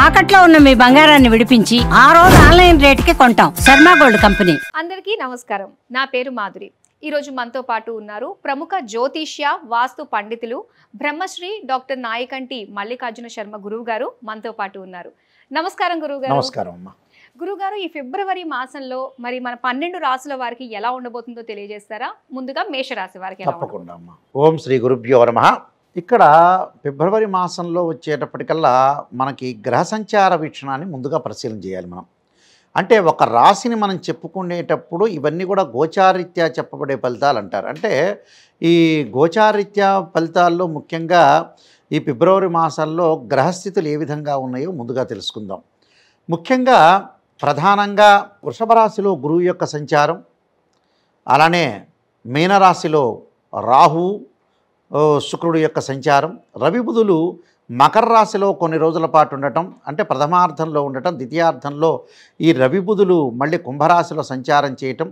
తాకట్లో ఉన్న మీ బంగారాన్ని విడిపించి ఆ రోజు ఆన్లైన్ రేటుకి కొంటాం. Sharma gold company. అందరికీ నమస్కారం. నా పేరు మాధురి. ఈరోజు మనతో పాటు ఉన్నారు ప్రముఖ జ్యోతిష్య వాస్తు పండితులు బ్రహ్మశ్రీ డాక్టర్ నాయకంటి మల్లికార్జున శర్మ గురువు గారు మనతో పాటు ఉన్నారు. నమస్కారం గురువుగారు. నమస్కారం అమ్మా. గురుగారు, ఈ ఫిబ్రవరి మాసంలో మరి మన 12 రాసుల వారికి ఎలా ఉండబోతుందో తెలియజేస్తారా? ముందుగా మేషరాశి వారికి ఎలా తప్పకుండా అమ్మా. ఓం శ్రీ గురుభ్యో నమః. ఇక్కడ ఫిబ్రవరి మాసంలో వచ్చేటప్పటికల్లా మనకి గ్రహ సంచార వీక్షణాన్ని ముందుగా పరిశీలన చేయాలి మనం. అంటే ఒక రాశిని మనం చెప్పుకునేటప్పుడు ఇవన్నీ కూడా గోచారీత్యా చెప్పబడే ఫలితాలు అంటారు. అంటే ఈ గోచారీత్యా ఫలితాల్లో ముఖ్యంగా ఈ ఫిబ్రవరి మాసంలో గ్రహస్థితులు ఏ విధంగా ఉన్నాయో ముందుగా తెలుసుకుందాం. ముఖ్యంగా ప్రధానంగా వృషభ రాశిలో గురువు యొక్క సంచారం, అలానే మీనరాశిలో రాహు శుక్రుడు యొక్క సంచారం, రవి బుధులు మకర రాశిలో కొన్ని రోజుల పాటు ఉండటం, అంటే ప్రథమార్థంలో ఉండటం, ద్వితీయార్థంలో ఈ రవి బుధులు మళ్ళీ కుంభరాశిలో సంచారం చేయటం.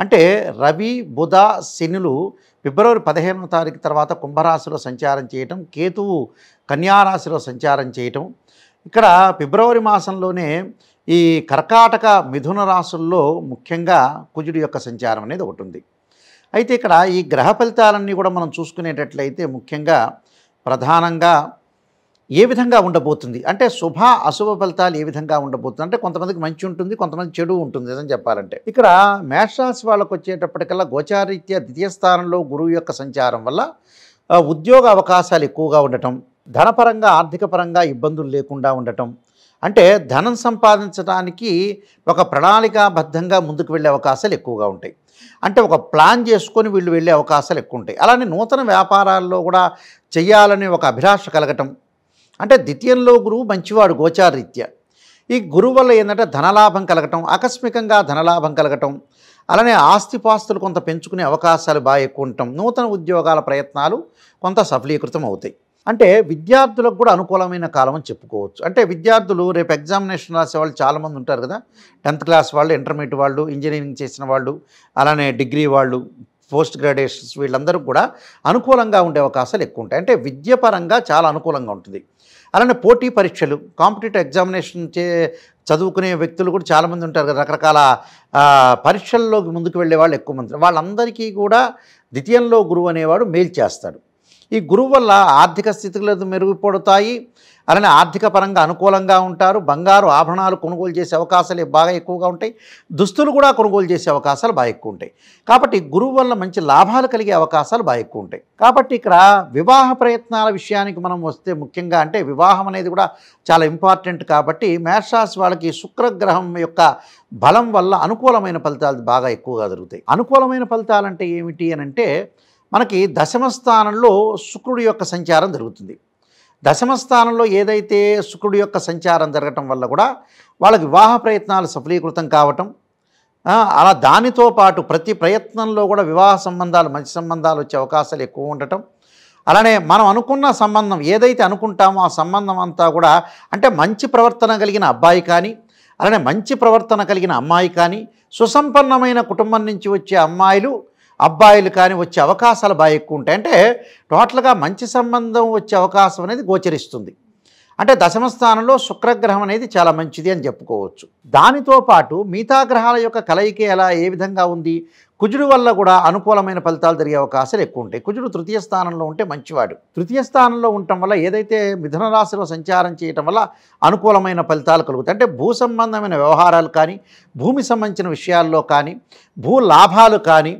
అంటే రవి బుధ శనులు ఫిబ్రవరి 15వ తారీఖు తర్వాత కుంభరాశిలో సంచారం చేయటం, కేతువు కన్యారాశిలో సంచారం చేయటం. ఇక్కడ ఫిబ్రవరి మాసంలోనే ఈ కర్కాటక మిథున రాశుల్లో ముఖ్యంగా కుజుడి యొక్క సంచారం అనేది ఒకటి ఉంది. అయితే ఇక్కడ ఈ గ్రహ ఫలితాలన్నీ కూడా మనం చూసుకునేటట్లయితే ముఖ్యంగా ప్రధానంగా ఏ విధంగా ఉండబోతుంది అంటే శుభ అశుభ ఫలితాలు ఏ విధంగా ఉండబోతుంది అంటే కొంతమందికి మంచి ఉంటుంది, కొంతమంది చెడు ఉంటుంది అని చెప్పాలంటే. ఇక్కడ మేషరాశి వాళ్ళకు వచ్చేటప్పటికల్లా గోచారీత్యా ద్వితీయ స్థానంలో గురువు యొక్క సంచారం వల్ల ఉద్యోగ అవకాశాలు ఎక్కువగా ఉండటం, ధనపరంగా ఆర్థిక పరంగా ఇబ్బందులు లేకుండా ఉండటం, అంటే ధనం సంపాదించడానికి ఒక ప్రణాళికాబద్ధంగా ముందుకు వెళ్ళే అవకాశాలు ఎక్కువగా ఉంటాయి. అంటే ఒక ప్లాన్ చేసుకొని వీళ్ళు వెళ్ళే అవకాశాలు ఎక్కువ ఉంటాయి. అలానే నూతన వ్యాపారాల్లో కూడా చెయ్యాలని ఒక అభిలాష కలగటం, అంటే ద్వితీయంలో గురువు మంచివాడు గోచారీత్యా. ఈ గురువు వల్ల ఏంటంటే ధనలాభం కలగటం, ఆకస్మికంగా ధనలాభం కలగటం, అలానే ఆస్తిపాస్తులు కొంత పెంచుకునే అవకాశాలు బాగా ఎక్కువ ఉండటం, నూతన ఉద్యోగాల ప్రయత్నాలు కొంత సఫలీకృతం అవుతాయి. అంటే విద్యార్థులకు కూడా అనుకూలమైన కాలం అని చెప్పుకోవచ్చు. అంటే విద్యార్థులు రేపు ఎగ్జామినేషన్ రాసే వాళ్ళు చాలామంది ఉంటారు కదా, 10th క్లాస్ వాళ్ళు, ఇంటర్మీడియట్ వాళ్ళు, ఇంజనీరింగ్ చేసిన వాళ్ళు, అలానే డిగ్రీ వాళ్ళు, పోస్ట్ గ్రాడ్యుయేషన్స్, వీళ్ళందరూ కూడా అనుకూలంగా ఉండే అవకాశాలు ఎక్కువ ఉంటాయి. అంటే విద్యపరంగా చాలా అనుకూలంగా ఉంటుంది. అలానే పోటీ పరీక్షలు, కాంపిటేటివ్ ఎగ్జామినేషన్ చదువుకునే వ్యక్తులు కూడా చాలామంది ఉంటారు కదా, రకరకాల పరీక్షల్లోకి ముందుకు వెళ్ళే వాళ్ళు ఎక్కువ మంది. వాళ్ళందరికీ కూడా ద్వితీయంలో గురువు అనేవాడు మేలు చేస్తాడు. ఈ గురువు వల్ల ఆర్థిక స్థితిగతులు మెరుగుపడతాయి, అలానే ఆర్థిక పరంగా అనుకూలంగా ఉంటారు. బంగారు ఆభరణాలు కొనుగోలు చేసే అవకాశాలు బాగా ఎక్కువగా ఉంటాయి, దుస్తులు కూడా కొనుగోలు చేసే అవకాశాలు బాగా ఎక్కువ ఉంటాయి. కాబట్టి గురువు వల్ల మంచి లాభాలు కలిగే అవకాశాలు బాగా ఎక్కువ ఉంటాయి. కాబట్టి ఇక్కడ వివాహ ప్రయత్నాల విషయానికి మనం వస్తే ముఖ్యంగా అంటే వివాహం అనేది కూడా చాలా ఇంపార్టెంట్. కాబట్టి మేషరాశి వాళ్ళకి శుక్రగ్రహం యొక్క బలం వల్ల అనుకూలమైన ఫలితాలు బాగా ఎక్కువగా జరుగుతాయి. అనుకూలమైన ఫలితాలు అంటే ఏమిటి అని అంటే మనకి దశమ స్థానంలో శుక్రుడి యొక్క సంచారం జరుగుతుంది. దశమ స్థానంలో ఏదైతే శుక్రుడి యొక్క సంచారం జరగటం వల్ల కూడా వాళ్ళకి వివాహ ప్రయత్నాలు సఫలీకృతం కావటం, అలా దానితో పాటు ప్రతి ప్రయత్నంలో కూడా వివాహ సంబంధాలు, మంచి సంబంధాలు వచ్చే అవకాశాలు ఎక్కువ ఉండటం, అలానే మనం అనుకున్న సంబంధం ఏదైతే అనుకుంటామో ఆ సంబంధం అంతా కూడా అంటే మంచి ప్రవర్తన కలిగిన అబ్బాయి కానీ, అలానే మంచి ప్రవర్తన కలిగిన అమ్మాయి కానీ, సుసంపన్నమైన కుటుంబం నుంచి వచ్చే అమ్మాయిలు అబ్బాయిలు కానీ వచ్చే అవకాశాలు బాగా ఎక్కువ ఉంటాయి. అంటే టోటల్గా మంచి సంబంధం వచ్చే అవకాశం అనేది గోచరిస్తుంది. అంటే దశమ స్థానంలో శుక్రగ్రహం అనేది చాలా మంచిది అని చెప్పుకోవచ్చు. దానితో పాటు మిగతా గ్రహాల యొక్క కలయిక ఎలా ఏ విధంగా ఉంది, కుజుడు వల్ల కూడా అనుకూలమైన ఫలితాలు జరిగే అవకాశాలు ఎక్కువ ఉంటాయి. కుజుడు తృతీయ స్థానంలో ఉంటే మంచివాడు. తృతీయ స్థానంలో ఉండటం వల్ల ఏదైతే మిథున రాశిలో సంచారం చేయటం వల్ల అనుకూలమైన ఫలితాలు కలుగుతాయి. అంటే భూ సంబంధమైన వ్యవహారాలు కానీ, భూమి సంబంధించిన విషయాల్లో కానీ, భూ లాభాలు కానీ,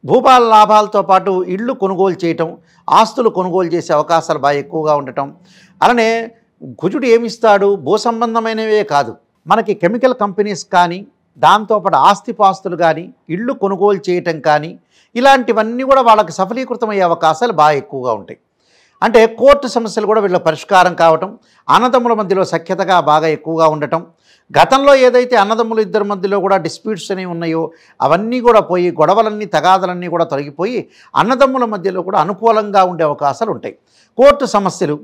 భూపాల లాభాలతో పాటు ఇళ్ళు కొనుగోలు చేయటం, ఆస్తులు కొనుగోలు చేసే అవకాశాలు బాగా ఎక్కువగా ఉండటం. అలానే కుజుడు ఏమిస్తాడు, భూ సంబంధమైనవే కాదు, మనకి కెమికల్ కంపెనీస్ కానీ, దాంతోపాటు ఆస్తిపాస్తులు కానీ, ఇళ్ళు కొనుగోలు చేయటం కానీ, ఇలాంటివన్నీ కూడా వాళ్ళకి సఫలీకృతమయ్యే అవకాశాలు బాగా ఎక్కువగా ఉంటాయి. అంటే కోర్టు సమస్యలు కూడా వీళ్ళ పరిష్కారం కావటం, అన్నదమ్ముల మధ్యలో సఖ్యతగా బాగా ఎక్కువగా ఉండటం, గతంలో ఏదైతే అన్నదమ్ములు ఇద్దరి మధ్యలో కూడా డిస్ప్యూట్స్ అనేవి ఉన్నాయో అవన్నీ కూడా పోయి, గొడవలన్నీ తగాదలన్నీ కూడా తొలగిపోయి అన్నదమ్ముల మధ్యలో కూడా అనుకూలంగా ఉండే అవకాశాలు ఉంటాయి. కోర్టు సమస్యలు,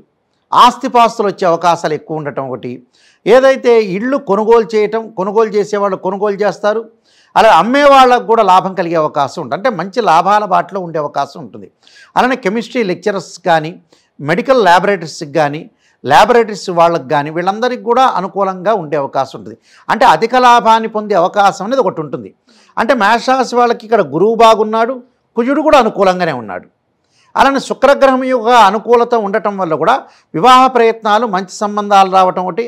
ఆస్తిపాస్తులు వచ్చే అవకాశాలు ఎక్కువ ఉండటం ఒకటి. ఏదైతే ఇళ్ళు కొనుగోలు చేయటం, కొనుగోలు చేసేవాళ్ళు కొనుగోలు చేస్తారు, అలా అమ్మే వాళ్ళకు కూడా లాభం కలిగే అవకాశం ఉంటుంది. అంటే మంచి లాభాల బాటలో ఉండే అవకాశం ఉంటుంది. అలానే కెమిస్ట్రీ లెక్చరర్స్ కానీ, మెడికల్ ల్యాబొరేటరీస్కి కానీ, ల్యాబొరేటరీస్ వాళ్ళకి కానీ వీళ్ళందరికీ కూడా అనుకూలంగా ఉండే అవకాశం ఉంటుంది. అంటే అధిక లాభాన్ని పొందే అవకాశం అనేది ఒకటి ఉంటుంది. అంటే మేషరాశి వాళ్ళకి ఇక్కడ గురువు బాగున్నాడు, కుజుడు కూడా అనుకూలంగానే ఉన్నాడు. అలానే శుక్రగ్రహం యొక్క అనుకూలత ఉండటం వల్ల కూడా వివాహ ప్రయత్నాలు, మంచి సంబంధాలు రావటం ఒకటి,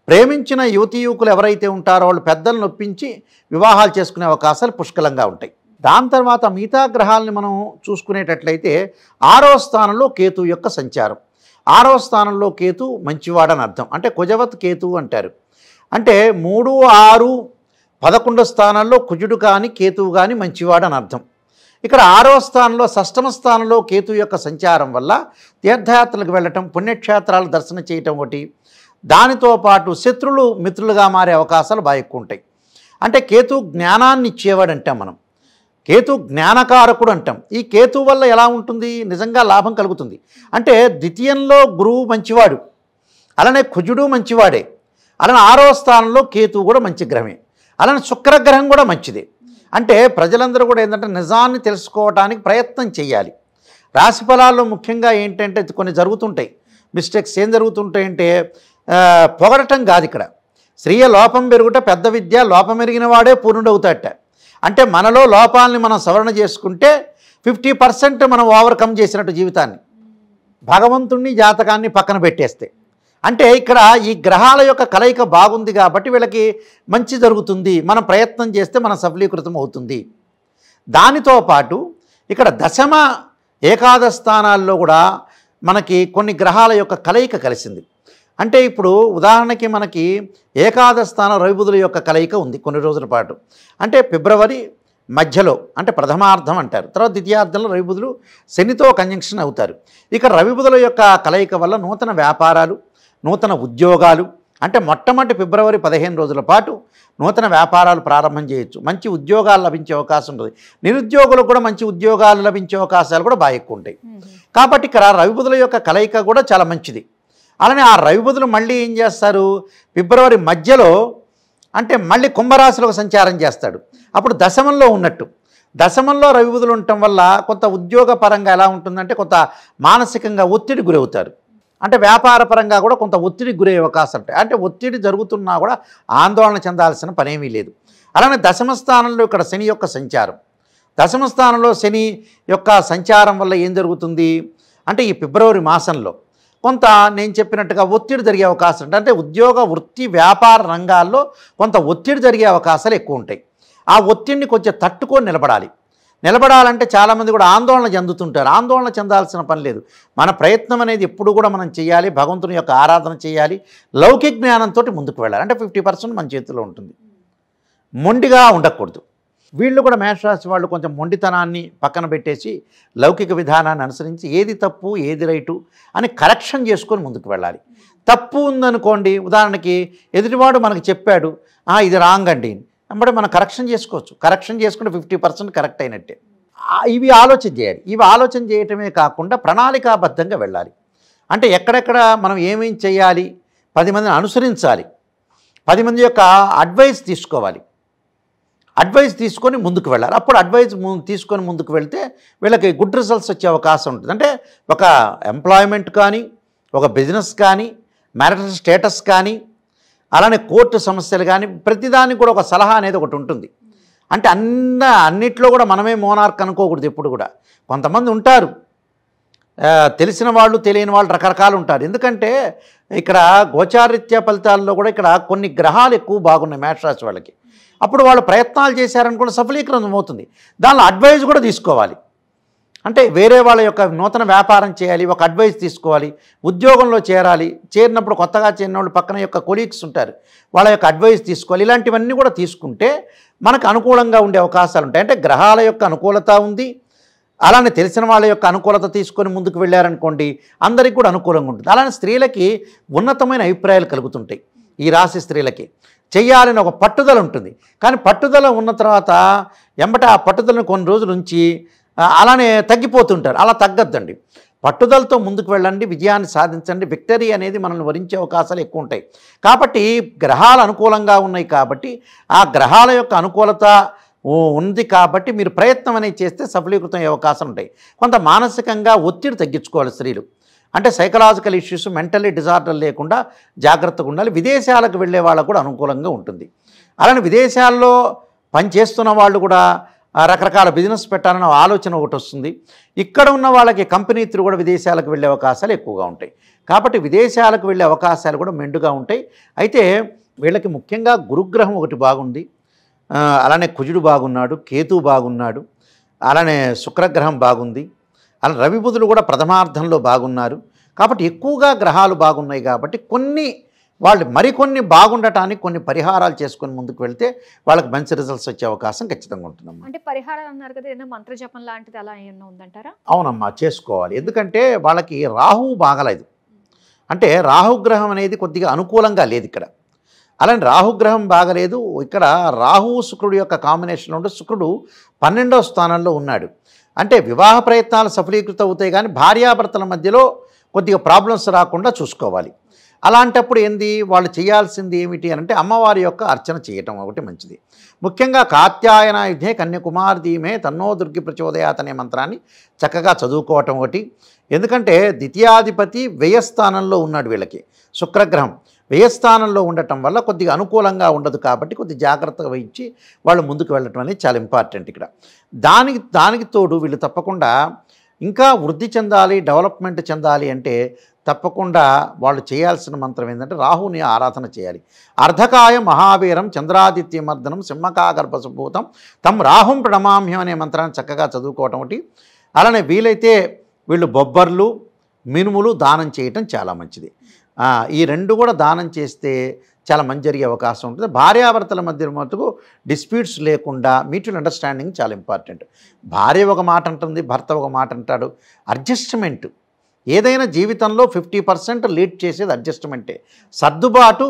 ప్రేమించిన యువతీ యువకులు ఎవరైతే ఉంటారో వాళ్ళు పెద్దలను ఒప్పించి వివాహాలు చేసుకునే అవకాశాలు పుష్కలంగా ఉంటాయి. దాని తర్వాత మిగతా గ్రహాలని మనం చూసుకునేటట్లయితే 6వ స్థానంలో కేతు యొక్క సంచారం. 6వ స్థానంలో కేతు మంచివాడని అర్థం. అంటే కుజవత్ కేతు అంటారు. అంటే 3, 6, 11 స్థానాల్లో కుజుడు కానీ కేతువు కానీ మంచివాడని అర్థం. ఇక్కడ 6వ స్థానంలో, 6వ స్థానంలో కేతు యొక్క సంచారం వల్ల తీర్థయాత్రలకు వెళ్ళటం, పుణ్యక్షేత్రాలు దర్శనం చేయటం ఒకటి, దానితో పాటు శత్రులు మిత్రులుగా మారే అవకాశాలు బాగా ఎక్కువ ఉంటాయి. అంటే కేతు జ్ఞానాన్ని ఇచ్చేవాడు అంటాం మనం, కేతు జ్ఞానకారకుడు అంటాం. ఈ కేతు వల్ల ఎలా ఉంటుంది, నిజంగా లాభం కలుగుతుంది. అంటే ద్వితీయంలో గురువు మంచివాడు, అలానే కుజుడు మంచివాడే, అలానే 6వ స్థానంలో కేతువు కూడా మంచి గ్రహమే, అలానే శుక్రగ్రహం కూడా మంచిదే. అంటే ప్రజలందరూ కూడా ఏంటంటే నిజాన్ని తెలుసుకోవడానికి ప్రయత్నం చేయాలి. రాశి ఫలాల్లో ముఖ్యంగా ఏంటంటే కొన్ని జరుగుతుంటాయి మిస్టేక్స్. ఏం జరుగుతుంటాయంటే పొగడటం కాదు ఇక్కడ. స్త్రీయ లోపం పెరుగుట పెద్ద విద్య, లోపం ఎరిగిన వాడే పూర్ణుడవుతాడట. అంటే మనలో లోపాలని మనం సవరణ చేసుకుంటే 50% మనం ఓవర్కమ్ చేసినట్టు జీవితాన్ని, భగవంతుణ్ణి జాతకాన్ని పక్కన పెట్టేస్తే. అంటే ఇక్కడ ఈ గ్రహాల యొక్క కలయిక బాగుంది కాబట్టి వీళ్ళకి మంచి జరుగుతుంది, మనం ప్రయత్నం చేస్తే మనం సఫలీకృతం అవుతుంది. దానితో పాటు ఇక్కడ దశమ ఏకాదశ స్థానాల్లో కూడా మనకి కొన్ని గ్రహాల యొక్క కలయిక కలిసింది. అంటే ఇప్పుడు ఉదాహరణకి మనకి ఏకాదశ స్థానం రవిబుధుల యొక్క కలయిక ఉంది కొన్ని రోజుల పాటు. అంటే ఫిబ్రవరి మధ్యలో, అంటే ప్రథమార్థం అంటారు, తర్వాత ద్వితీయార్థంలో రవిబుధులు శనితో కంజంక్షన్ అవుతారు. ఇక రవిబుధుల యొక్క కలయిక వల్ల నూతన వ్యాపారాలు, నూతన ఉద్యోగాలు, అంటే మొట్టమొదటి ఫిబ్రవరి 15 రోజుల పాటు నూతన వ్యాపారాలు ప్రారంభం చేయొచ్చు, మంచి ఉద్యోగాలు లభించే అవకాశం ఉంటుంది. నిరుద్యోగులకు కూడా మంచి ఉద్యోగాలు లభించే అవకాశాలు కూడా బాగా ఎక్కువ ఉంటాయి. కాబట్టి ఇక్కడ రవిబుధుల యొక్క కలయిక కూడా చాలా మంచిది. అలానే ఆ రవిబుధులు మళ్ళీ ఏం చేస్తారు, ఫిబ్రవరి మధ్యలో అంటే మళ్ళీ కుంభరాశిలోకి సంచారం చేస్తాడు. అప్పుడు దశమంలో ఉన్నట్టు, దశమంలో రవిబుధులు ఉండటం వల్ల కొంత ఉద్యోగపరంగా ఎలా ఉంటుందంటే కొంత మానసికంగా ఒత్తిడి గురవుతారు. అంటే వ్యాపారపరంగా కూడా కొంత ఒత్తిడికి గురయ్యే అవకాశం ఉంటాయి. అంటే ఒత్తిడి జరుగుతున్నా కూడా ఆందోళన చెందాల్సిన పనేమీ లేదు. అలానే దశమ స్థానంలో ఇక్కడ శని యొక్క సంచారం, దశమ స్థానంలో శని యొక్క సంచారం వల్ల ఏం జరుగుతుంది అంటే ఈ ఫిబ్రవరి మాసంలో కొంత నేను చెప్పినట్టుగా ఒత్తిడి జరిగే అవకాశం ఉంటుంది. అంటే ఉద్యోగ, వృత్తి, వ్యాపార రంగాల్లో కొంత ఒత్తిడి జరిగే అవకాశాలు ఎక్కువ ఉంటాయి. ఆ ఒత్తిడిని కొంచెం తట్టుకొని నిలబడాలంటే చాలామంది కూడా ఆందోళన చెందుతుంటారు. ఆందోళన చెందాల్సిన పని లేదు. మన ప్రయత్నం అనేది ఎప్పుడు కూడా మనం చేయాలి, భగవంతుని యొక్క ఆరాధన చేయాలి, లౌకిక జ్ఞానంతో ముందుకు వెళ్ళాలి. అంటే 50% మన చేతిలో ఉంటుంది, మొండిగా ఉండకూడదు. వీళ్ళు కూడా మేషరాశి వాళ్ళు కొంచెం మొండితనాన్ని పక్కన పెట్టేసి లౌకిక విధానాన్ని అనుసరించి ఏది తప్పు ఏది రైటు అని కరెక్షన్ చేసుకొని ముందుకు వెళ్ళాలి. తప్పు ఉందనుకోండి, ఉదాహరణకి ఎదుటివాడు మనకు చెప్పాడు ఇది రాంగ్ అండి, అంటే మనం కరెక్షన్ చేసుకోవచ్చు. కరెక్షన్ చేసుకుంటే 50% కరెక్ట్ అయినట్టే. ఇవి ఆలోచన చేయాలి. ఇవి ఆలోచన చేయటమే కాకుండా ప్రణాళికాబద్ధంగా వెళ్ళాలి. అంటే ఎక్కడెక్కడ మనం ఏమేం చేయాలి, 10 మందిని అనుసరించాలి, 10 మంది యొక్క అడ్వైస్ తీసుకోవాలి, అడ్వైస్ తీసుకొని ముందుకు వెళ్ళాలి. అప్పుడు అడ్వైస్ తీసుకొని ముందుకు వెళ్తే వీళ్ళకి గుడ్ రిజల్ట్స్ వచ్చే అవకాశం ఉంటుంది. అంటే ఒక ఎంప్లాయ్మెంట్ కానీ, ఒక బిజినెస్ కానీ, మ్యారిటల్ స్టేటస్ కానీ, అలానే కోర్టు సమస్యలు కానీ, ప్రతిదానికి కూడా ఒక సలహా అనేది ఒకటి ఉంటుంది. అంటే అన్నిట్లో కూడా మనమే మోనార్క్ అనుకోకూడదు ఎప్పుడు కూడా. కొంతమంది ఉంటారు, తెలిసిన వాళ్ళు తెలియని వాళ్ళు రకరకాలు ఉంటారు. ఎందుకంటే ఇక్కడ గోచారిత్య ఫలితాల్లో కూడా ఇక్కడ కొన్ని గ్రహాలు ఎక్కువ బాగున్నాయి మేషరాశి వాళ్ళకి. అప్పుడు వాళ్ళు ప్రయత్నాలు చేశారనుకుంటే సఫలీకృతం అవుతుంది. దానిలో అడ్వైజ్ కూడా తీసుకోవాలి. అంటే వేరే వాళ్ళ యొక్క నూతన వ్యాపారం చేయాలి, ఒక అడ్వైస్ తీసుకోవాలి, ఉద్యోగంలో చేరాలి, చేరినప్పుడు కొత్తగా చేరిన వాళ్ళు పక్కన యొక్క కొలీగ్స్ ఉంటారు, వాళ్ళ యొక్క అడ్వైస్ తీసుకోవాలి. ఇలాంటివన్నీ కూడా తీసుకుంటే మనకు అనుకూలంగా ఉండే అవకాశాలు ఉంటాయి. అంటే గ్రహాల యొక్క అనుకూలత ఉంది, అలానే తెలిసిన వాళ్ళ యొక్క అనుకూలత తీసుకొని ముందుకు వెళ్ళారనుకోండి అందరికీ కూడా అనుకూలంగా ఉంటుంది. అలానే స్త్రీలకి ఉన్నతమైన అభిప్రాయాలు కలుగుతుంటాయి. ఈ రాశి స్త్రీలకి చెయ్యాలని ఒక పట్టుదల ఉంటుంది. కానీ పట్టుదల ఉన్న తర్వాత ఎంబట ఆ పట్టుదలను కొన్ని రోజులు ఉంచి అలానే తగ్గిపోతుంటారు. అలా తగ్గద్దండి. పట్టుదలతో ముందుకు వెళ్ళండి, విజయాన్ని సాధించండి. విక్టరీ అనేది మనల్ని వరించే అవకాశాలు ఎక్కువ ఉంటాయి. కాబట్టి గ్రహాలు అనుకూలంగా ఉన్నాయి కాబట్టి ఆ గ్రహాల యొక్క అనుకూలత ఉంది కాబట్టి మీరు ప్రయత్నం అనేది చేస్తే సఫలీకృతం అయ్యే అవకాశం ఉంటాయి. కొంత మానసికంగా ఒత్తిడి తగ్గించుకోవాలి స్త్రీలు. అంటే సైకలాజికల్ ఇష్యూస్, మెంటల్లీ డిజార్డర్ లేకుండా జాగ్రత్తగా ఉండాలి. విదేశాలకు వెళ్ళే వాళ్ళకు కూడా అనుకూలంగా ఉంటుంది. అలానే విదేశాల్లో పనిచేస్తున్న వాళ్ళు కూడా రకరకాల బిజినెస్ పెట్టాలన్న ఆలోచన ఒకటి వస్తుంది. ఇక్కడ ఉన్న వాళ్ళకి కంపెనీ త్రూ కూడా విదేశాలకు వెళ్ళే అవకాశాలు ఎక్కువగా ఉంటాయి. కాబట్టి విదేశాలకు వెళ్ళే అవకాశాలు కూడా మెండుగా ఉంటాయి. అయితే వీళ్ళకి ముఖ్యంగా గురుగ్రహం ఒకటి బాగుంది, అలానే కుజుడు బాగున్నాడు, కేతు బాగున్నాడు, అలానే శుక్రగ్రహం బాగుంది, అలా రవి బుధులు కూడా ప్రథమార్థంలో బాగున్నారు. కాబట్టి ఎక్కువగా గ్రహాలు బాగున్నాయి కాబట్టి మరికొన్ని బాగుండటానికి కొన్ని పరిహారాలు చేసుకొని ముందుకు వెళ్తే వాళ్ళకి మంచి రిజల్ట్స్ వచ్చే అవకాశం ఖచ్చితంగా ఉంటుందమ్మా. అంటే పరిహారాలు అన్నారు కదా, ఏదైనా మంత్రజపం లాంటిది అలా ఏమన్నా ఉందంటారా? అవునమ్మా, చేసుకోవాలి. ఎందుకంటే వాళ్ళకి రాహువు బాగలేదు. అంటే రాహుగ్రహం అనేది కొద్దిగా అనుకూలంగా లేదు ఇక్కడ. అలాంటి రాహుగ్రహం బాగలేదు. ఇక్కడ రాహువు శుక్రుడు యొక్క కాంబినేషన్లో ఉంటే శుక్రుడు 12వ స్థానంలో ఉన్నాడు. అంటే వివాహ ప్రయత్నాలు సఫలీకృతం అవుతాయి, కానీ భార్యాభర్తల మధ్యలో కొద్దిగా ప్రాబ్లమ్స్ రాకుండా చూసుకోవాలి. అలాంటప్పుడు వాళ్ళు చేయాల్సింది ఏమిటి అంటే అమ్మవారి యొక్క అర్చన చేయటం ఒకటి మంచిది. ముఖ్యంగా కాత్యాయనాయుధే కన్యకుమార్ ధీమే తన్నో దుర్గి ప్రచోదయాత్ అనే మంత్రాన్ని చక్కగా చదువుకోవటం ఒకటి. ఎందుకంటే ద్వితీయాధిపతి వ్యయస్థానంలో ఉన్నాడు. వీళ్ళకి శుక్రగ్రహం వ్యయస్థానంలో ఉండటం వల్ల కొద్దిగా అనుకూలంగా ఉండదు. కాబట్టి కొద్ది జాగ్రత్తగా వహించి వాళ్ళు ముందుకు వెళ్ళటం అనేది చాలా ఇంపార్టెంట్ ఇక్కడ. దానికి తోడు వీళ్ళు తప్పకుండా ఇంకా వృద్ధి చెందాలి, డెవలప్మెంట్ చెందాలి అంటే తప్పకుండా వాళ్ళు చేయాల్సిన మంత్రం ఏంటంటే రాహుని ఆరాధన చేయాలి. అర్ధకాయ మహావీరం చంద్రాదిత్యమర్దనం సింహకాగర్భసుభూతం తం రాహుం ప్రణమామ్యం అనే మంత్రాన్ని చక్కగా చదువుకోవటం ఒకటి. అలానే వీలైతే వీళ్ళు బొబ్బర్లు, మినుములు దానం చేయటం చాలా మంచిది. ఈ రెండు కూడా దానం చేస్తే చాలా మంచి జరిగే అవకాశం ఉంటుంది. భార్యాభర్తల మధ్య మటుకు డిస్ప్యూట్స్ లేకుండా మ్యూచువల్ అండర్స్టాండింగ్ చాలా ఇంపార్టెంట్. భార్య ఒక మాట అంటుంది, భర్త ఒక మాట అంటాడు. అడ్జస్ట్మెంట్ ఏదైనా జీవితంలో 50% లీడ్ చేసేది అడ్జస్ట్మెంటే. సర్దుబాటు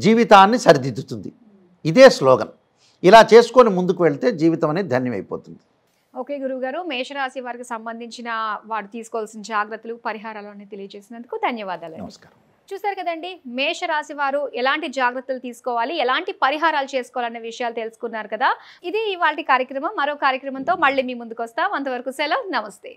జీవితాన్ని సరిదిద్దుతుంది. ఇదే స్లోగన్. ఇలా చేసుకొని ముందుకు వెళ్తే జీవితం అనేది ధన్యమైపోతుంది. ఓకే గురువుగారు, మేషరాశి వారికి సంబంధించిన వాడు తీసుకోవాల్సిన జాగ్రత్తలు, పరిహారాలు అన్ని తెలియజేసినందుకు ధన్యవాదాలు. నమస్కారం. చూసారు కదండి, మేషరాశి వారు ఎలాంటి జాగ్రత్తలు తీసుకోవాలి, ఎలాంటి పరిహారాలు చేసుకోవాలనే విషయాలు తెలుసుకున్నారు కదా. ఇది ఇవాల్టి కార్యక్రమం. మరో కార్యక్రమంతో మళ్ళీ మీ ముందుకు వస్తాం. అంతవరకు సెలవు, నమస్తే.